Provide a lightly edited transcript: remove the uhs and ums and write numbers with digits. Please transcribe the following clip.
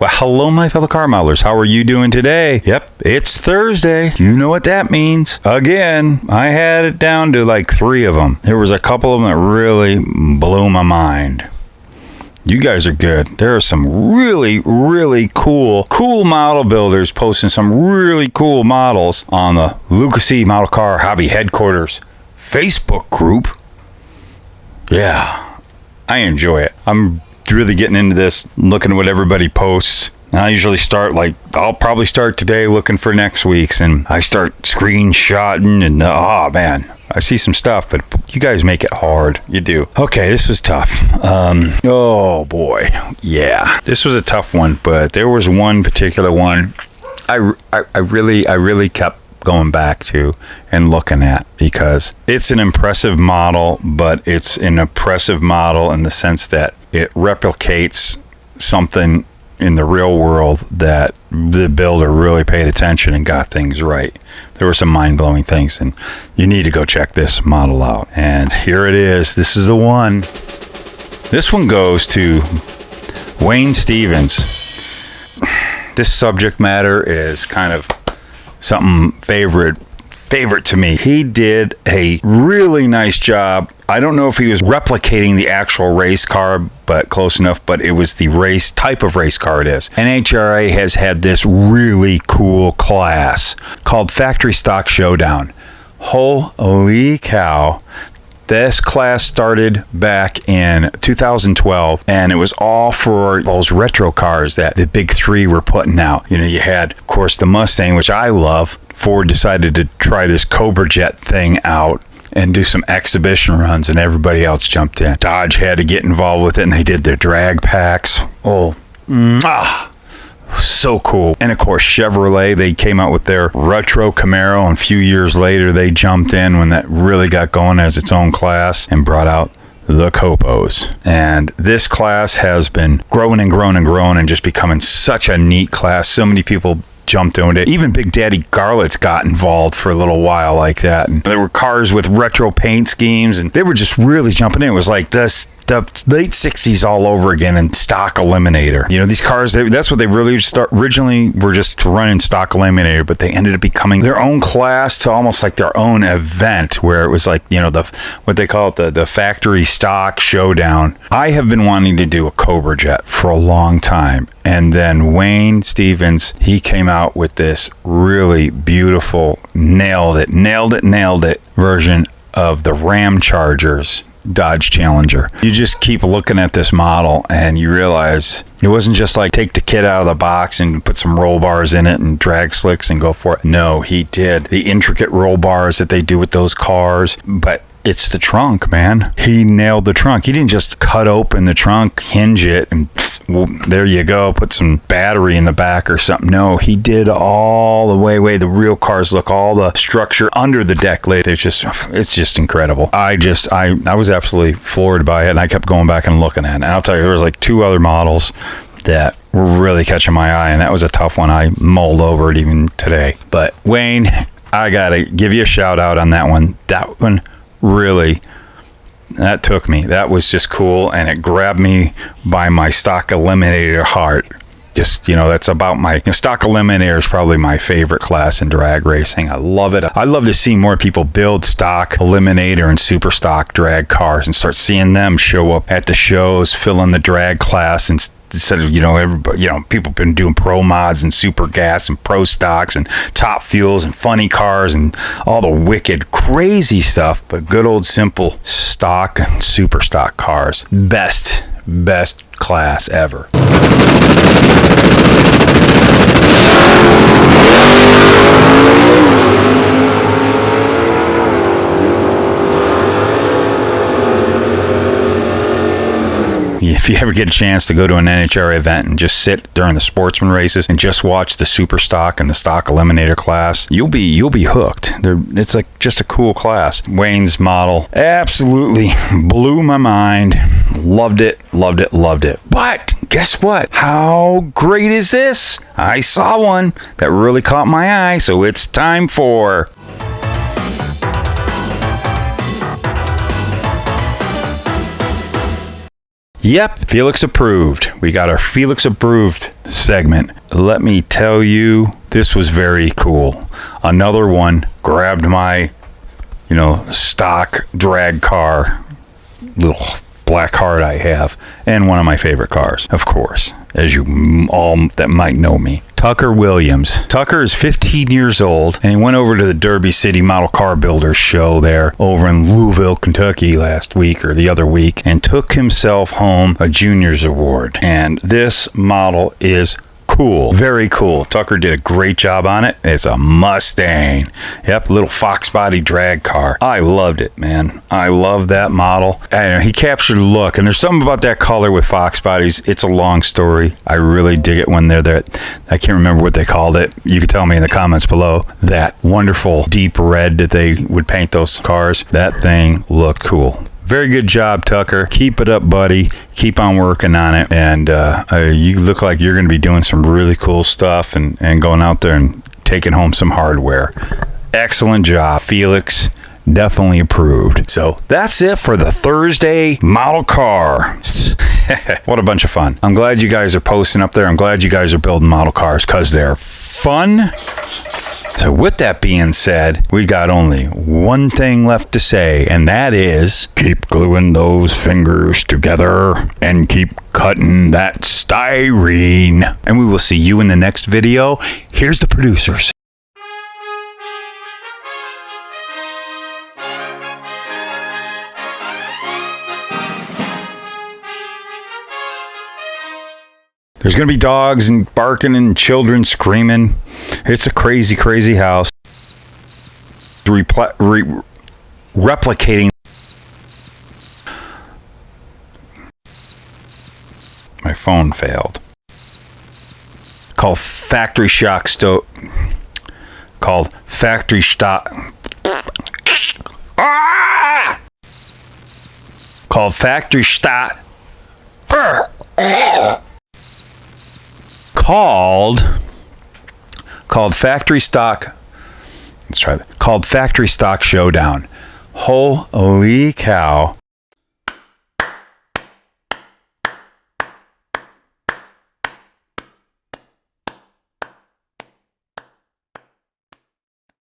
Well, hello, my fellow car modelers. How are you doing today? Yep, it's Thursday. You know what that means. Again, I had it down to like 3 of them. There was a couple of them that really blew my mind. You guys are good. There are some really, really cool model builders posting some really cool models on the Luka Model Car Hobby Headquarters Facebook group. Yeah, I enjoy it. I'm really getting into this, looking at what everybody posts. I usually start I'll probably start today looking for next week's, and I start screenshotting and oh man, I see some stuff, but you guys make it hard. You do. Okay, this was tough. Oh boy. Yeah, this was a tough one, but there was one particular one I really kept going back to and looking at, because it's an impressive model, but it's an impressive model in the sense that it replicates something in the real world that the builder really paid attention and got things right. There were some mind-blowing things, and you need to go check this model out. And here it is. This is the one. This one goes to Wayne Stevens. This subject matter is kind of something favorite to me. He did a really nice job. I don't know if he was replicating the actual race car, but close enough, but it was the race type of race car it is. NHRA has had this really cool class called Factory Stock Showdown. Holy cow. This class started back in 2012, and it was all for those retro cars that the big 3 were putting out. You know, you had, of course, the Mustang, which I love. Ford decided to try this Cobra Jet thing out and do some exhibition runs, and everybody else jumped in. Dodge had to get involved with it, and they did their drag packs. So cool. And of course, Chevrolet, they came out with their retro Camaro, and a few years later they jumped in when that really got going as its own class and brought out the Copos. And this class has been growing and growing and growing and just becoming such a neat class. So many people jumped into it. Even Big Daddy Garlitz got involved for a little while like that. And there were cars with retro paint schemes, and they were just really jumping in. It was like the late 60s all over again in stock eliminator. You know, these cars, that's what they really originally were, just running stock eliminator, but they ended up becoming their own class to almost like their own event, where it was like, you know, what they call it, the factory stock showdown. I have been wanting to do a Cobra Jet for a long time. And then Wayne Stevens, he came out with this really beautiful, nailed it version of the Ram Chargers Dodge Challenger. You just keep looking at this model and you realize it wasn't just like take the kit out of the box and put some roll bars in it and drag slicks and go for it. No, he did the intricate roll bars that they do with those cars, but it's the trunk, man. He nailed the trunk. He didn't just cut open the trunk, hinge it, and well, there you go, put some battery in the back or something. No, he did all the way the real cars look, all the structure under the deck lid. It's just incredible. I was absolutely floored by it, and I kept going back and looking at it. And I'll tell you, there was like 2 other models that were really catching my eye, and that was a tough one. I mulled over it even today. But Wayne, I gotta give you a shout out on that one. That one really, that took me. That was just cool, and it grabbed me by my stock eliminator heart. Just, you know, that's about my stock eliminator is probably my favorite class in drag racing. I love it. I love to see more people build stock eliminator and super stock drag cars and start seeing them show up at the shows, fill in the drag class, and instead of, you know, everybody, you know, people have been doing pro mods and super gas and pro stocks and top fuels and funny cars and all the wicked crazy stuff, but good old simple stock and super stock cars. Best class ever. If you ever get a chance to go to an NHRA event and just sit during the sportsman races and just watch the super stock and the stock eliminator class, you'll be hooked. It's like just a cool class. Wayne's model absolutely blew my mind. Loved it. But guess what? How great is this? I saw one that really caught my eye, so it's time for... Yep, Felix approved. We got our Felix approved segment. Let me tell you, this was very cool. Another one grabbed my, stock drag car, little black heart I have, and one of my favorite cars, of course, as you all that might know me. Tucker Williams. Tucker is 15 years old, and he went over to the Derby City Model Car Builders show there over in Louisville, Kentucky last week or the other week, and took himself home a junior's award. And this model is cool. Very cool. Tucker did a great job on it. It's a Mustang. Yep, little fox body drag car. I loved it, man. I love that model. And he captured the look, and there's something about that color with fox bodies. It's a long story. I really dig it when they're there. I can't remember what they called it. You can tell me in the comments below. That wonderful deep red that they would paint those cars. That thing looked cool. Very good job, Tucker. Keep it up, buddy. Keep on working on it. And you look like you're going to be doing some really cool stuff and going out there and taking home some hardware. Excellent job, Felix. Definitely approved. So that's it for the Thursday model car. What a bunch of fun. I'm glad you guys are posting up there. I'm glad you guys are building model cars because they're fun. So with that being said, we got only one thing left to say, and that is keep gluing those fingers together and keep cutting that styrene. And we will see you in the next video. Here's the producers. There's going to be dogs and barking and children screaming. It's a crazy, crazy house. Replicating. My phone failed. Called factory shock stove. Called factory stock. Ah! Called factory stock. Called factory stock. Let's try that. Called factory stock showdown. Holy cow.